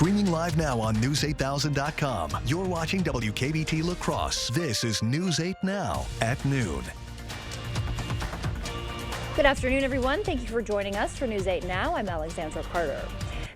Streaming live now on News8000.com. You're watching WKBT La Crosse. This is News 8 Now at noon. Good afternoon, everyone. Thank you for joining us for News 8 Now. I'm Alexandra Carter.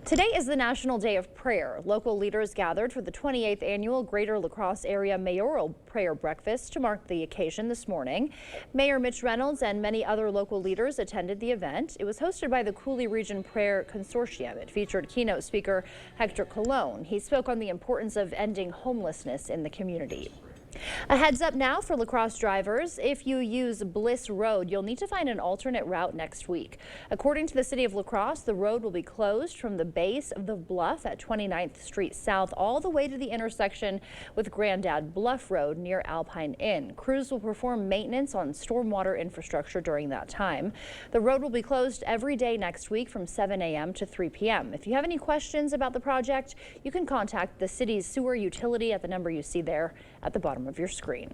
Today is the National Day of Prayer. Local leaders gathered for the 28th annual Greater La Crosse Area Mayoral Prayer Breakfast to mark the occasion this morning. Mayor Mitch Reynolds and many other local leaders attended the event. It was hosted by the Coulee Region Prayer Consortium. It featured keynote speaker Hector Colon. He spoke on the importance of ending homelessness in the community. A heads up now for La Crosse drivers. If you use Bliss Road, you'll need to find an alternate route next week. According to the city of La Crosse, the road will be closed from the base of the bluff at 29th Street South all the way to the intersection with Grandad Bluff Road near Alpine Inn. Crews will perform maintenance on stormwater infrastructure during that time. The road will be closed every day next week from 7 a.m. to 3 p.m. If you have any questions about the project, you can contact the city's sewer utility at the number you see there at the bottom of your screen.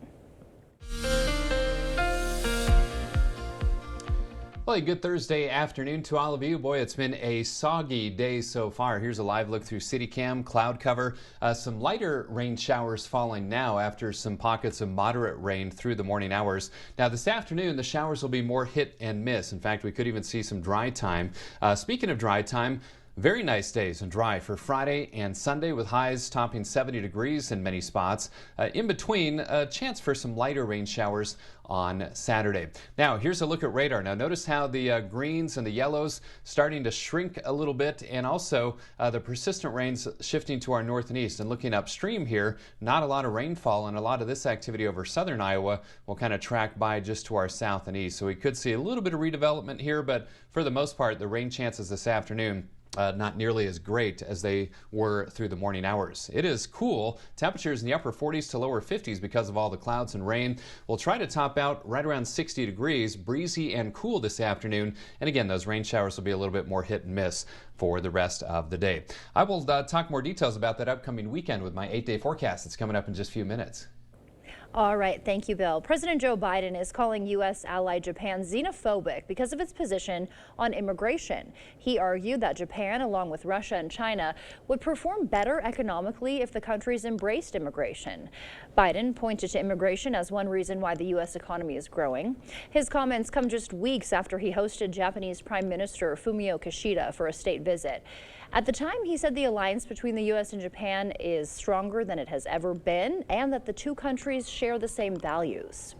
Well, a good Thursday afternoon to all of you. Boy, it's been a soggy day so far. Here's a live look through CityCam, cloud cover. Some lighter rain showers falling now after some pockets of moderate rain through the morning hours. Now, this afternoon, the showers will be more hit and miss. In fact, we could even see some dry time. Speaking of dry time, very nice days and dry for Friday and Sunday with highs topping 70 degrees in many spots. In between, a chance for some lighter rain showers on Saturday. Now, here's a look at radar. Now, notice how the greens and the yellows starting to shrink a little bit, and also the persistent rains shifting to our north and east. And looking upstream here, not a lot of rainfall, and a lot of this activity over southern Iowa will kind of track by just to our south and east. So we could see a little bit of redevelopment here, but for the most part, the rain chances this afternoon not nearly as great as they were through the morning hours. It is cool. Temperatures in the upper 40s to lower 50s because of all the clouds and rain. We'll try to top out right around 60 degrees, breezy and cool this afternoon. And again, those rain showers will be a little bit more hit and miss for the rest of the day. I will talk more details about that upcoming weekend with my 8-day forecast. It's coming up in just a few minutes. All right. Thank you, Bill. President Joe Biden is calling U.S. ally Japan xenophobic because of its position on immigration. He argued that Japan, along with Russia and China, would perform better economically if the countries embraced immigration. Biden pointed to immigration as one reason why the U.S. economy is growing. His comments come just weeks after he hosted Japanese Prime Minister Fumio Kishida for a state visit. At the time, he said the alliance between the U.S. and Japan is stronger than it has ever been, and that the two countries share the same values.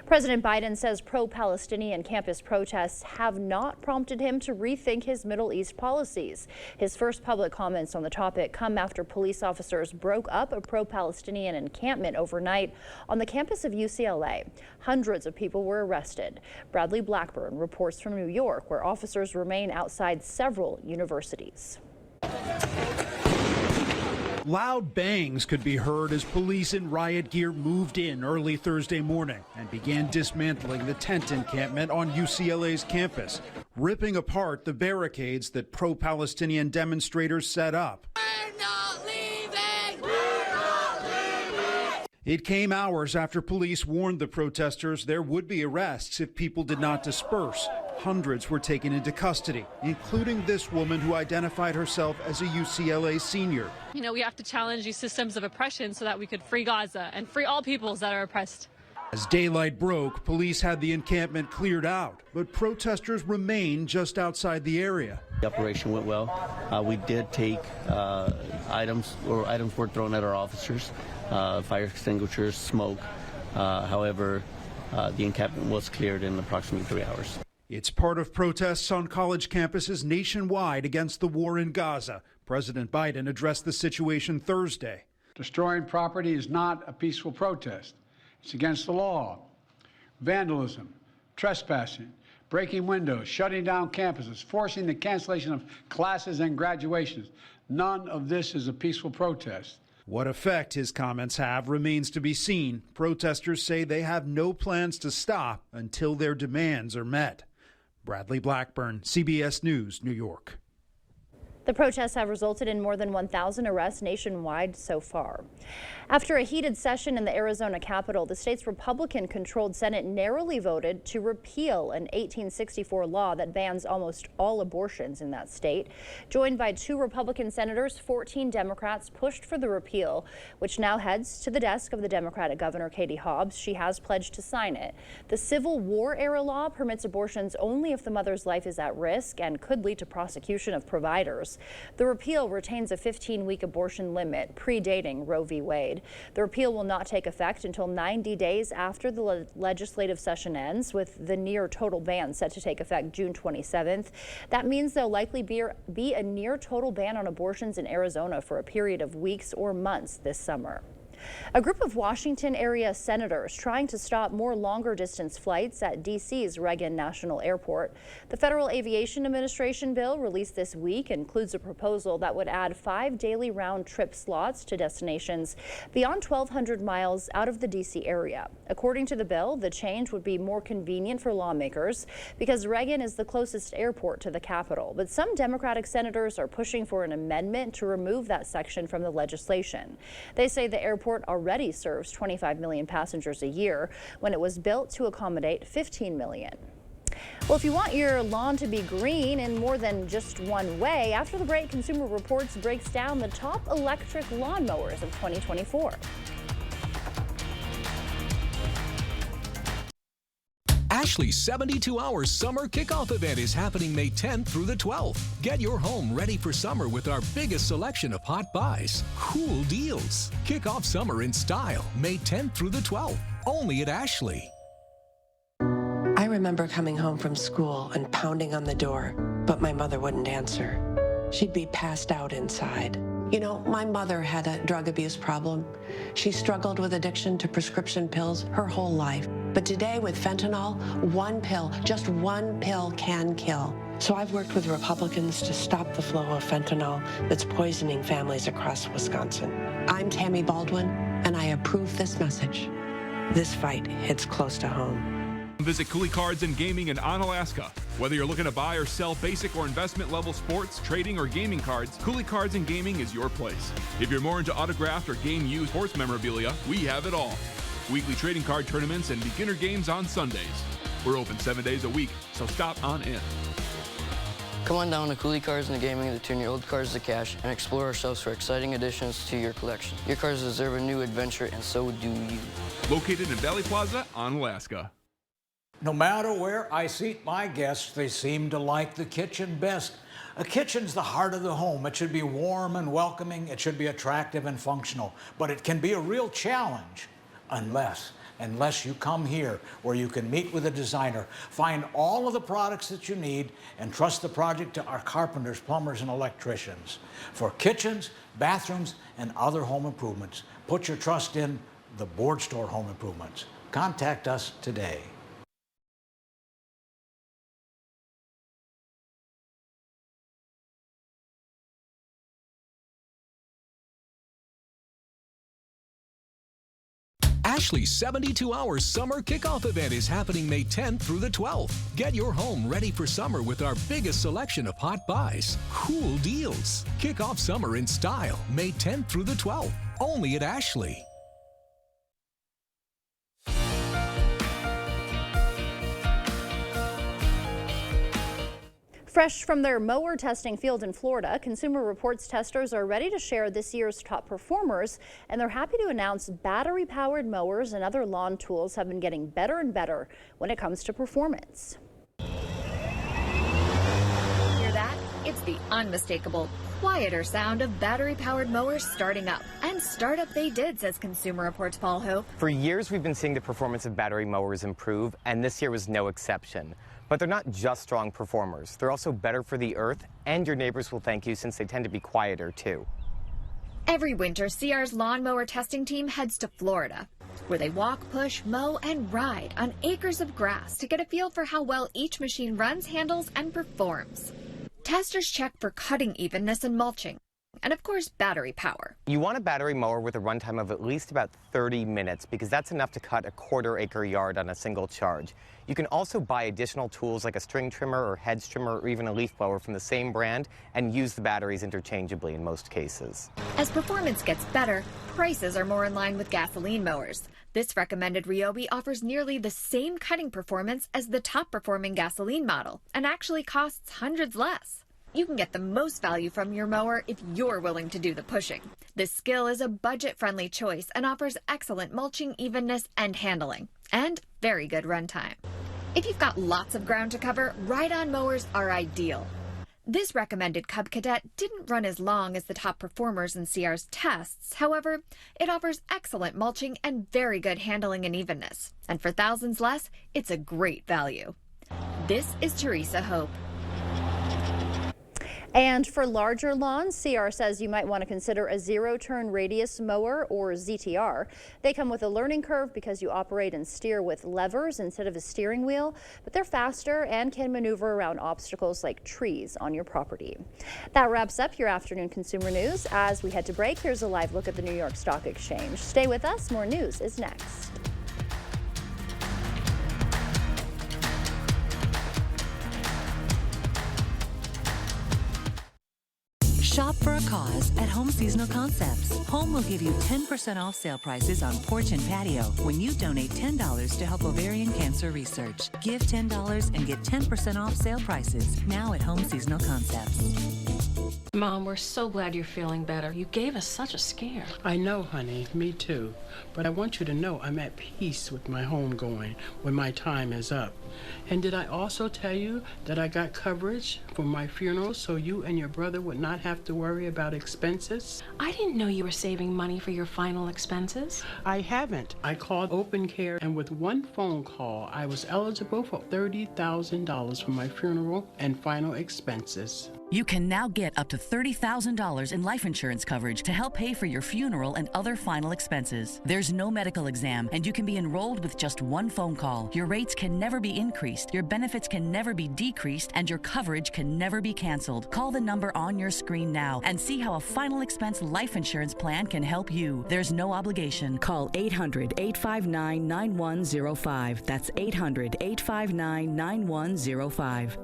President Biden says pro-Palestinian campus protests have not prompted him to rethink his Middle East policies. His first public comments on the topic come after police officers broke up a pro-Palestinian encampment overnight on the campus of UCLA. Hundreds of people were arrested. Bradley Blackburn reports from New York, where officers remain outside several universities. Loud bangs could be heard as police in riot gear moved in early Thursday morning and began dismantling the tent encampment on UCLA's campus, ripping apart the barricades that pro-Palestinian demonstrators set up. We're not leaving! We're not leaving! It came hours after police warned the protesters there would be arrests if people did not disperse. Hundreds were taken into custody, including this woman who identified herself as a UCLA senior. You know, we have to challenge these systems of oppression so that we could free Gaza and free all peoples that are oppressed. As daylight broke, police had the encampment cleared out, but protesters remained just outside the area. The operation went well. We did take items were thrown at our officers, fire extinguishers, smoke. However, the encampment was cleared in approximately 3 hours. It's part of protests on college campuses nationwide against the war in Gaza. President Biden addressed the situation Thursday. Destroying property is not a peaceful protest. It's against the law. Vandalism, trespassing, breaking windows, shutting down campuses, forcing the cancellation of classes and graduations. None of this is a peaceful protest. What effect his comments have remains to be seen. Protesters say they have no plans to stop until their demands are met. Bradley Blackburn, CBS News, New York. The protests have resulted in more than 1,000 arrests nationwide so far. After a heated session in the Arizona Capitol, the state's Republican-controlled Senate narrowly voted to repeal an 1864 law that bans almost all abortions in that state. Joined by 2 Republican senators, 14 Democrats pushed for the repeal, which now heads to the desk of the Democratic Governor Katie Hobbs. She has pledged to sign it. The Civil War-era law permits abortions only if the mother's life is at risk and could lead to prosecution of providers. The repeal retains a 15-week abortion limit, predating Roe v. Wade. The repeal will not take effect until 90 days after the legislative session ends, with the near total ban set to take effect June 27th. That means there'll likely be a near total ban on abortions in Arizona for a period of weeks or months this summer. A group of Washington area senators trying to stop more longer distance flights at D.C.'s Reagan National Airport. The Federal Aviation Administration bill released this week includes a proposal that would add 5 daily round trip slots to destinations beyond 1,200 miles out of the D.C. area. According to the bill, the change would be more convenient for lawmakers because Reagan is the closest airport to the Capitol. But some Democratic senators are pushing for an amendment to remove that section from the legislation. They say the airport already serves 25 million passengers a year when it was built to accommodate 15 million. Well, if you want your lawn to be green in more than just one way, after the break, Consumer Reports breaks down the top electric lawnmowers of 2024. Ashley's 72-hour summer kickoff event is happening May 10th through the 12th. Get your home ready for summer with our biggest selection of hot buys, cool deals. Kick off summer in style May 10th through the 12th, only at Ashley. I remember coming home from school and pounding on the door, but my mother wouldn't answer. She'd be passed out inside. You know, my mother had a drug abuse problem. She struggled with addiction to prescription pills her whole life. But today with fentanyl, one pill, just one pill can kill. So I've worked with Republicans to stop the flow of fentanyl that's poisoning families across Wisconsin. I'm Tammy Baldwin, and I approve this message. This fight hits close to home. Visit Cooley Cards and Gaming in Onalaska. Whether you're looking to buy or sell basic or investment level sports, trading, or gaming cards, Cooley Cards and Gaming is your place. If you're more into autographed or game used sports memorabilia, we have it all. Weekly trading card tournaments and beginner games on Sundays. We're open 7 days a week, so stop on in. Come on down to Cooley Cards and Gaming to turn your old cars to cash and explore ourselves for exciting additions to your collection. Your cars deserve a new adventure, and so do you. Located in Valley Plaza, Onalaska. No matter where I seat my guests, they seem to like the kitchen best. A kitchen's the heart of the home. It should be warm and welcoming. It should be attractive and functional. But it can be a real challenge unless you come here where you can meet with a designer, find all of the products that you need, and trust the project to our carpenters, plumbers, and electricians. For kitchens, bathrooms, and other home improvements, put your trust in the Board Store Home Improvements. Contact us today. Ashley's 72-hour summer kickoff event is happening May 10th through the 12th. Get your home ready for summer with our biggest selection of hot buys, cool deals. Kick off summer in style May 10th through the 12th, only at Ashley. Fresh from their mower testing field in Florida, Consumer Reports testers are ready to share this year's top performers, and they're happy to announce battery-powered mowers and other lawn tools have been getting better and better when it comes to performance. Hear that? It's the unmistakable, quieter sound of battery-powered mowers starting up. And start up they did, says Consumer Reports' Paul Hope. For years, we've been seeing the performance of battery mowers improve, and this year was no exception. But they're not just strong performers. They're also better for the earth, and your neighbors will thank you since they tend to be quieter, too. Every winter, CR's lawnmower testing team heads to Florida, where they walk, push, mow, and ride on acres of grass to get a feel for how well each machine runs, handles, and performs. Testers check for cutting evenness and mulching, And of course, battery power. You want a battery mower with a runtime of at least about 30 minutes because that's enough to cut a quarter-acre yard on a single charge. You can also buy additional tools like a string trimmer or hedge trimmer or even a leaf blower from the same brand and use the batteries interchangeably in most cases. As performance gets better, prices are more in line with gasoline mowers. This recommended Ryobi offers nearly the same cutting performance as the top-performing gasoline model and actually costs hundreds less. You can get the most value from your mower if you're willing to do the pushing. This skill is a budget-friendly choice and offers excellent mulching, evenness, and handling, and very good runtime. If you've got lots of ground to cover, ride-on mowers are ideal. This recommended Cub Cadet didn't run as long as the top performers in CR's tests. However, it offers excellent mulching and very good handling and evenness. And for thousands less, it's a great value. This is Teresa Hope. And for larger lawns, CR says you might want to consider a zero-turn radius mower or ZTR. They come with a learning curve because you operate and steer with levers instead of a steering wheel, but they're faster and can maneuver around obstacles like trees on your property. That wraps up your afternoon consumer news. As we head to break, here's a live look at the New York Stock Exchange. Stay with us. More news is next. Shop for a cause at Home Seasonal Concepts. Home will give you 10% off sale prices on porch and patio when you donate $10 to help ovarian cancer research. Give $10 and get 10% off sale prices now at Home Seasonal Concepts. Mom, we're so glad you're feeling better. You gave us such a scare. I know, honey. Me too. But I want you to know I'm at peace with my home going when my time is up. And did I also tell you that I got coverage for my funeral so you and your brother would not have to worry about expenses? I didn't know you were saving money for your final expenses. I haven't. I called Open Care, and with one phone call, I was eligible for $30,000 for my funeral and final expenses. You can now get up to $30,000 in life insurance coverage to help pay for your funeral and other final expenses. There's no medical exam, and you can be enrolled with just one phone call. Your rates can never be increased, your benefits can never be decreased, and your coverage can never be canceled. Call the number on your screen now and see how a final expense life insurance plan can help you. There's no obligation. Call 800-859-9105. That's 800-859-9105.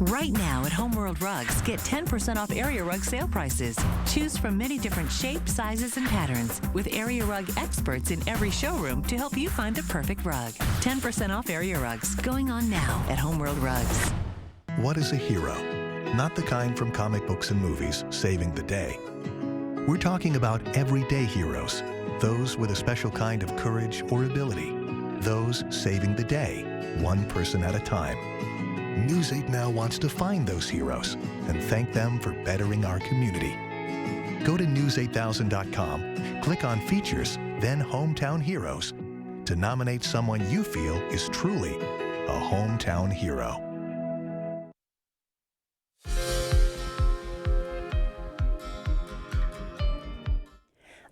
Right now at Home World Rugs, get 10% off Area Rug sale prices. Choose from many different shapes, sizes, and patterns with Area Rug experts in every showroom to help you find the perfect rug. 10% off Area Rugs going on now at Home World Rugs. What is a hero? Not the kind from comic books and movies, saving the day. We're talking about everyday heroes, those with a special kind of courage or ability, those saving the day, one person at a time. News 8 Now wants to find those heroes and thank them for bettering our community. Go to news8000.com, click on Features, then Hometown Heroes to nominate someone you feel is truly a hometown hero.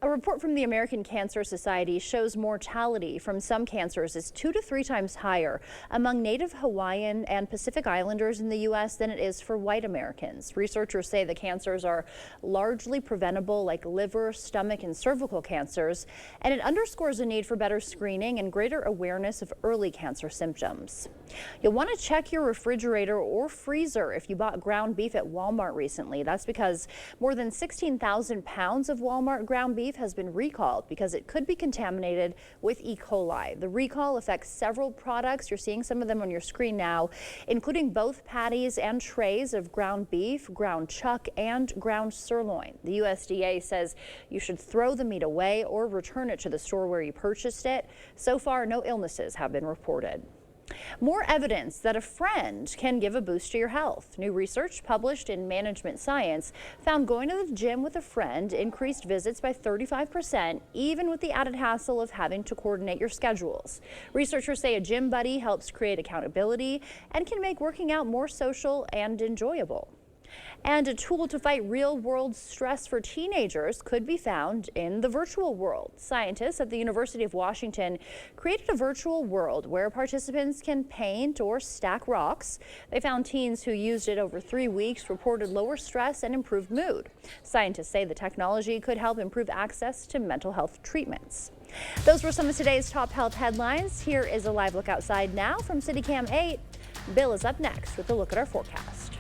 A report from the American Cancer Society shows mortality from some cancers is 2 to 3 times higher among Native Hawaiian and Pacific Islanders in the U.S. than it is for white Americans. Researchers say the cancers are largely preventable, like liver, stomach, and cervical cancers, and it underscores a need for better screening and greater awareness of early cancer symptoms. You'll want to check your refrigerator or freezer if you bought ground beef at Walmart recently. That's because more than 16,000 pounds of Walmart ground beef has been recalled because it could be contaminated with E. coli. The recall affects several products. You're seeing some of them on your screen now, including both patties and trays of ground beef, ground chuck, and ground sirloin. The USDA says you should throw the meat away or return it to the store where you purchased it. So far, no illnesses have been reported. More evidence that a friend can give a boost to your health. New research published in Management Science found going to the gym with a friend increased visits by 35%, even with the added hassle of having to coordinate your schedules. Researchers say a gym buddy helps create accountability and can make working out more social and enjoyable. And a tool to fight real-world stress for teenagers could be found in the virtual world. Scientists at the University of Washington created a virtual world where participants can paint or stack rocks. They found teens who used it over 3 weeks reported lower stress and improved mood. Scientists say the technology could help improve access to mental health treatments. Those were some of today's top health headlines. Here is a live look outside now from CityCam 8. Bill is up next with a look at our forecast.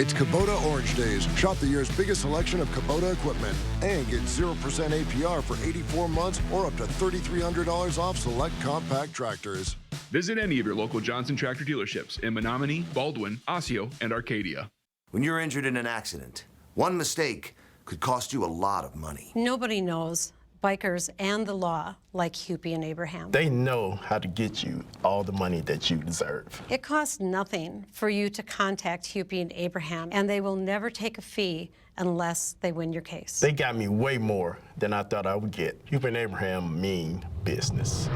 It's Kubota Orange Days. Shop the year's biggest selection of Kubota equipment and get 0% APR for 84 months or up to $3,300 off select compact tractors. Visit any of your local Johnson Tractor dealerships in Menominee, Baldwin, Osseo, and Arcadia. When you're injured in an accident, one mistake could cost you a lot of money. Nobody knows bikers and the law like Hupy and Abraham. They know how to get you all the money that you deserve. It costs nothing for you to contact Hupy and Abraham, and they will never take a fee unless they win your case. They got me way more than I thought I would get. Hupy and Abraham mean business.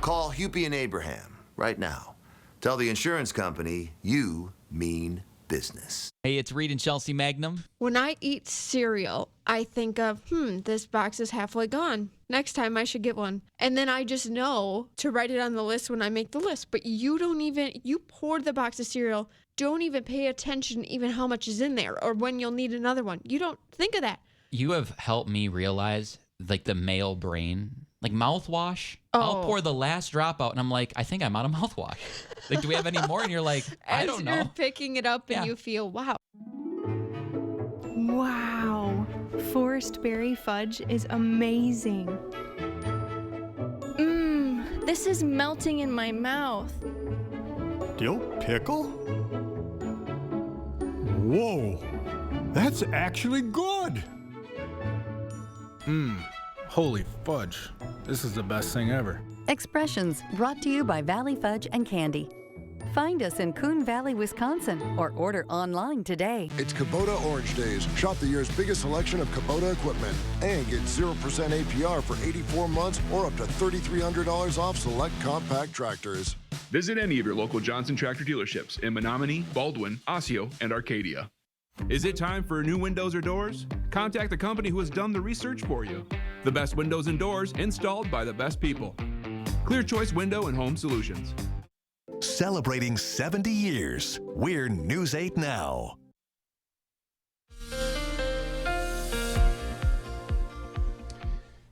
Call Hupy and Abraham right now. Tell the insurance company you mean business. Hey, it's Reed and Chelsea Magnum. When I eat cereal, I think of, this box is halfway gone. Next time I should get one. And then I just know to write it on the list when I make the list. But you pour the box of cereal, don't even pay attention even how much is in there or when you'll need another one. You don't think of that. You have helped me realize, like, the male brain. Like mouthwash, I'll pour the last drop out, and I'm like, I think I'm out of mouthwash. Like, do we have any more? And you're like, I don't know. As you're picking it up and you feel, wow. Wow, Forest Berry Fudge is amazing. This is melting in my mouth. Dill pickle? Whoa, that's actually good. Holy fudge. This is the best thing ever. Expressions brought to you by Valley Fudge and Candy. Find us in Coon Valley, Wisconsin, or order online today. It's Kubota Orange Days. Shop the year's biggest selection of Kubota equipment and get 0% APR for 84 months or up to $3,300 off select compact tractors. Visit any of your local Johnson Tractor dealerships in Menominee, Baldwin, Osseo, and Arcadia. Is it time for new windows or doors? Contact the company who has done the research for you. The best windows and doors installed by the best people. Clear Choice Window and Home Solutions. Celebrating 70 years, we're News 8 Now.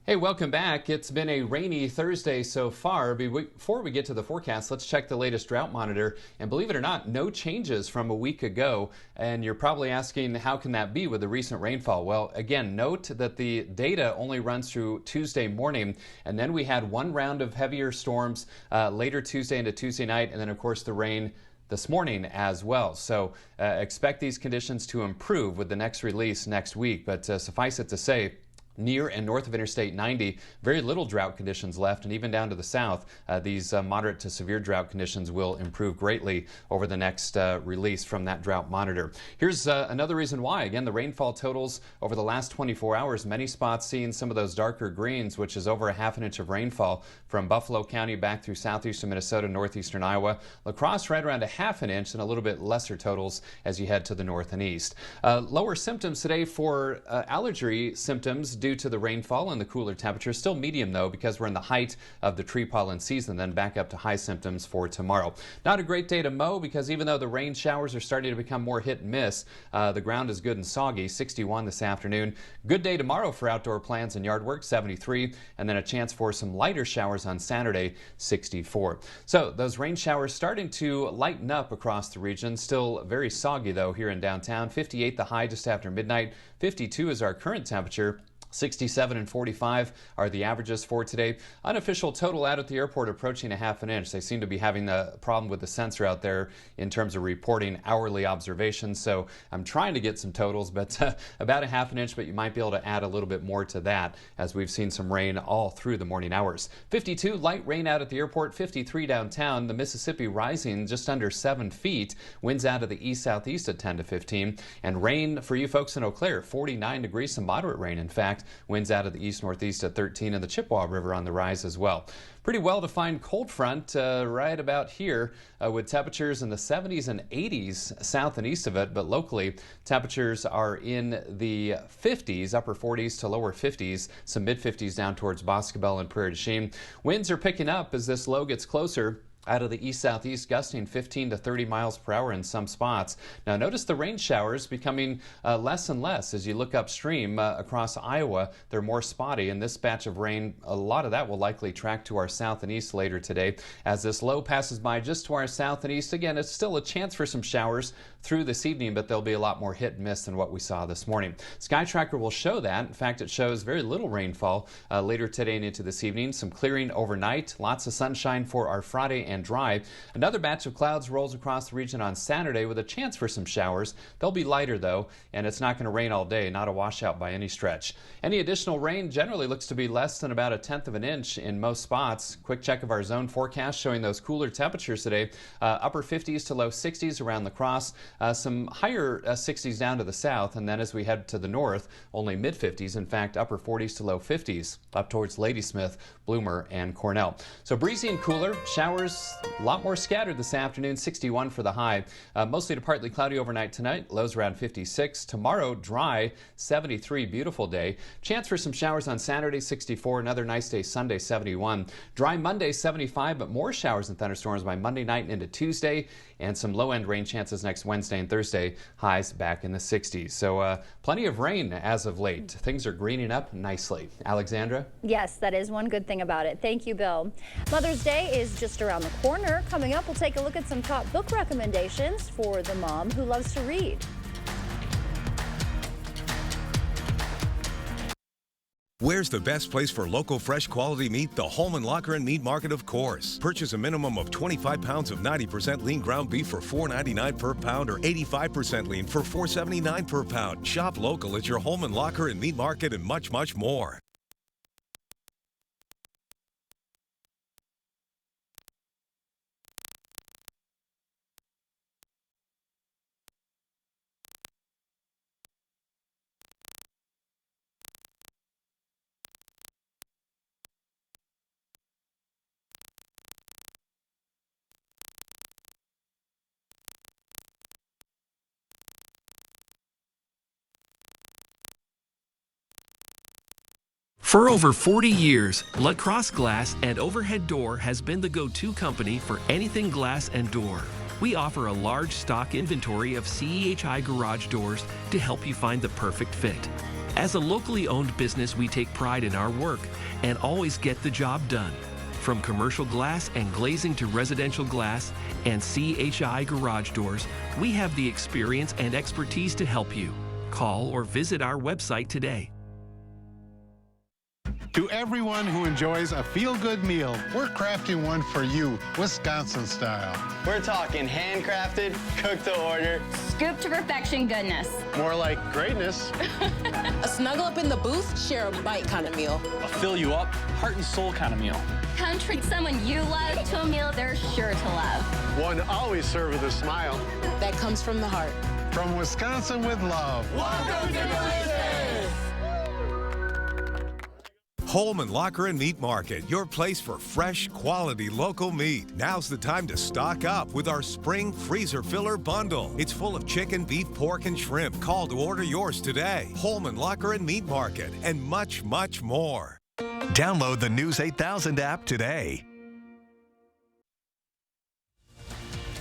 Hey, welcome back. It's been a rainy Thursday so far. Before we get to the forecast, let's check the latest drought monitor. And believe it or not, no changes from a week ago. And you're probably asking, how can that be with the recent rainfall? Well, again, note that the data only runs through Tuesday morning. And then we had one round of heavier storms later Tuesday into Tuesday night. And then, of course, the rain this morning as well. So expect these conditions to improve with the next release next week. But suffice it to say, near and north of Interstate 90, very little drought conditions left, and even down to the south, these moderate to severe drought conditions will improve greatly over the next release from that drought monitor. Here's another reason why. Again, the rainfall totals over the last 24 hours, many spots seeing some of those darker greens, which is over a ½ an inch of rainfall from Buffalo County back through southeastern Minnesota, northeastern Iowa. La Crosse right around a ½ an inch, and a little bit lesser totals as you head to the north and east. Lower symptoms today for allergy symptoms due to the rainfall and the cooler temperatures. Still medium though, because we're in the height of the tree pollen season, then back up to high symptoms for tomorrow. Not a great day to mow, because even though the rain showers are starting to become more hit and miss, the ground is good and soggy. 61 this afternoon. Good day tomorrow for outdoor plans and yard work, 73, and then a chance for some lighter showers on Saturday, 64. So those rain showers starting to lighten up across the region. Still very soggy though here in downtown. 58 the high just after midnight. 52 is our current temperature. 67 and 45 are the averages for today. Unofficial total out at the airport approaching a ½ an inch. They seem to be having a problem with the sensor out there in terms of reporting hourly observations. So I'm trying to get some totals, but about a ½ an inch, but you might be able to add a little bit more to that as we've seen some rain all through the morning hours. 52 light rain out at the airport, 53 downtown. The Mississippi rising just under 7 feet. Winds out of the east-southeast at 10 to 15. And rain for you folks in Eau Claire, 49 degrees, some moderate rain in fact. fact. Winds out of the east-northeast at 13, and the Chippewa River on the rise as well. Pretty well-defined cold front right about here with temperatures in the 70s and 80s south and east of it, but locally temperatures are in the 50s, upper 40s to lower 50s, some mid-50s down towards Boscobel and Prairie du Chien. Winds are picking up as this low gets closer. Out of the east-southeast, gusting 15 to 30 miles per hour in some spots. Now notice the rain showers becoming less and less as you look upstream across Iowa. They're more spotty, and this batch of rain, a lot of that will likely track to our south and east later today. As this low passes by just to our south and east, again, it's still a chance for some showers through this evening, but there'll be a lot more hit and miss than what we saw this morning. Sky Tracker will show that. In fact, it shows very little rainfall later today and into this evening. Some clearing overnight, lots of sunshine for our Friday and dry. Another batch of clouds rolls across the region on Saturday with a chance for some showers. They'll be lighter though, and it's not going to rain all day, not a washout by any stretch. Any additional rain generally looks to be less than about 1/10 of an inch in most spots. Quick check of our zone forecast showing those cooler temperatures today. Upper 50s to low 60s around La Crosse. Some higher 60s down to the south, and then as we head to the north, only mid-50s. In fact, upper 40s to low 50s up towards Ladysmith, Bloomer, and Cornell. So breezy and cooler. Showers a lot more scattered this afternoon. 61 for the high. Mostly to partly cloudy overnight tonight. Lows around 56. Tomorrow, dry, 73. Beautiful day. Chance for some showers on Saturday, 64. Another nice day Sunday, 71. Dry Monday, 75, but more showers and thunderstorms by Monday night and into Tuesday. And some low-end rain chances next Wednesday and Thursday, highs back in the 60s. So plenty of rain as of late. Things are greening up nicely. Alexandra? Yes, that is one good thing about it. Thank you, Bill. Mother's Day is just around the corner. Coming up, we'll take a look at some top book recommendations for the mom who loves to read. Where's the best place for local fresh quality meat? The Holman Locker and Meat Market, of course. Purchase a minimum of 25 pounds of 90% lean ground beef for $4.99 per pound or 85% lean for $4.79 per pound. Shop local at your Holman Locker and Meat Market and much, much more. For over 40 years, La Crosse Glass and Overhead Door has been the go-to company for anything glass and door. We offer a large stock inventory of CEHI garage doors to help you find the perfect fit. As a locally owned business, we take pride in our work and always get the job done. From commercial glass and glazing to residential glass and CEHI garage doors, we have the experience and expertise to help you. Call or visit our website today. To everyone who enjoys a feel-good meal, we're crafting one for you, Wisconsin style. We're talking handcrafted, cooked to order, scoop to perfection goodness. More like greatness. A snuggle up in the booth, share a bite kind of meal. A fill you up, heart and soul kind of meal. Come treat someone you love to a meal they're sure to love. One always served with a smile. That comes from the heart. From Wisconsin with love. Welcome to Delicious! Holman Locker and Meat Market, your place for fresh, quality local meat. Now's the time to stock up with our spring freezer filler bundle. It's full of chicken, beef, pork, and shrimp. Call to order yours today. Holman Locker and Meat Market, and much, much more. Download the News 8000 app today.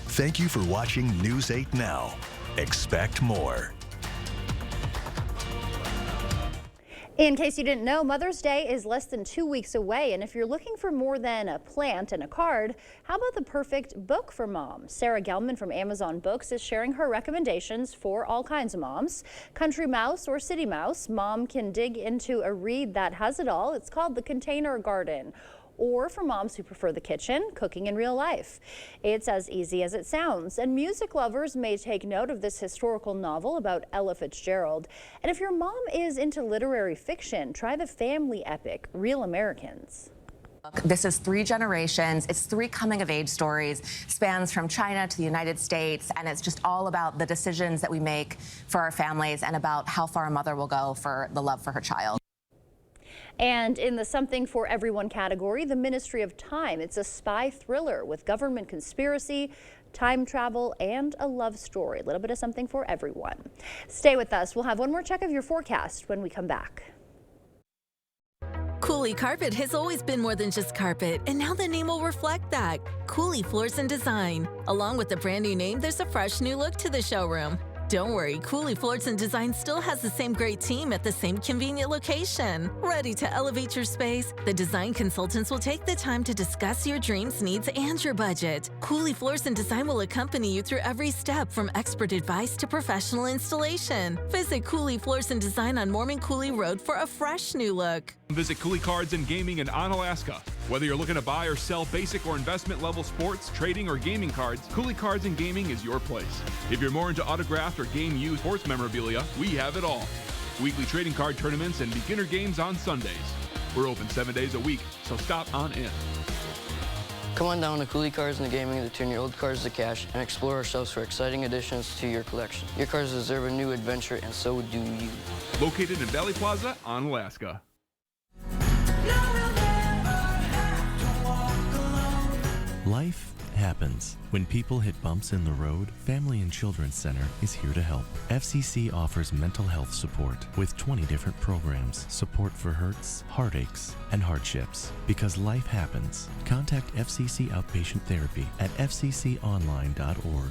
Thank you for watching News 8 Now. Expect more. In case you didn't know, Mother's Day is less than 2 weeks away, and if you're looking for more than a plant and a card, how about the perfect book for mom? Sarah Gelman from Amazon Books is sharing her recommendations for all kinds of moms. Country Mouse or City Mouse, mom can dig into a read that has it all. It's called The Container Garden. Or for moms who prefer the kitchen, cooking in real life. It's as easy as it sounds, and music lovers may take note of this historical novel about Ella Fitzgerald. And if your mom is into literary fiction, try the family epic, Real Americans. This is 3 generations. It's 3 coming-of-age stories, spans from China to the United States, and it's just all about the decisions that we make for our families and about how far a mother will go for the love for her child. And in the Something for Everyone category, The Ministry of Time. It's a spy thriller with government conspiracy, time travel, and a love story. A little bit of something for everyone. Stay with us. We'll have one more check of your forecast when we come back. Cooley Carpet has always been more than just carpet, and now the name will reflect that. Cooley Floors and Design. Along with the brand new name, there's a fresh new look to the showroom. Don't worry, Cooley Floors and Design still has the same great team at the same convenient location. Ready to elevate your space? The design consultants will take the time to discuss your dreams, needs, and your budget. Cooley Floors and Design will accompany you through every step, from expert advice to professional installation. Visit Cooley Floors and Design on Mormon Cooley Road for a fresh new look. Visit Cooley Cards and Gaming in Onalaska. Whether you're looking to buy or sell basic or investment level sports, trading, or gaming cards, Cooley Cards and Gaming is your place. If you're more into autographed or game used horse memorabilia, we have it all. Weekly trading card tournaments and beginner games on Sundays. We're open 7 days a week, so stop on in. Come on down to Cooley Cards and Gaming to turn your old cars to cash and explore our shelves for exciting additions to your collection. Your cars deserve a new adventure, and so do you. Located in Valley Plaza, Onalaska. Life happens. When people hit bumps in the road, Family and Children's Center is here to help. FCC offers mental health support with 20 different programs, support for hurts, heartaches, and hardships. Because life happens. Contact FCC Outpatient Therapy at fcconline.org.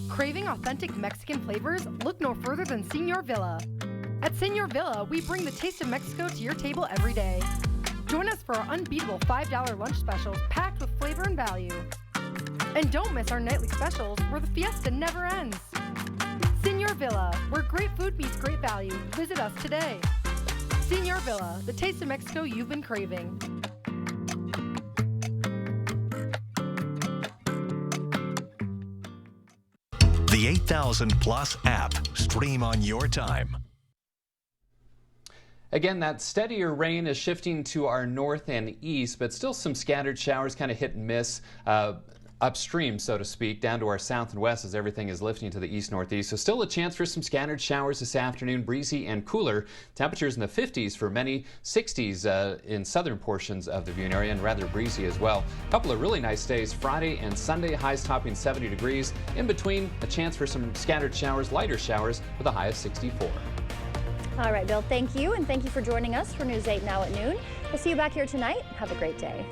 Craving authentic Mexican flavors? Look no further than Señor Villa. At Señor Villa, we bring the taste of Mexico to your table every day. Join us for our unbeatable $5 lunch specials packed with flavor and value. And don't miss our nightly specials where the fiesta never ends. Señor Villa, where great food meets great value. Visit us today. Señor Villa, the taste of Mexico you've been craving. The 8000 Plus app. Stream on your time. Again, that steadier rain is shifting to our north and east, but still some scattered showers, kind of hit and miss upstream, so to speak, down to our south and west as everything is lifting to the east-northeast. So still a chance for some scattered showers this afternoon, breezy and cooler. Temperatures in the 50s for many, 60s in southern portions of the viewing area, and rather breezy as well. A couple of really nice days Friday and Sunday, highs topping 70 degrees. In between, a chance for some scattered showers, lighter showers with a high of 64. All right, Bill, thank you, and thank you for joining us for News 8 Now at noon. We'll see you back here tonight. Have a great day.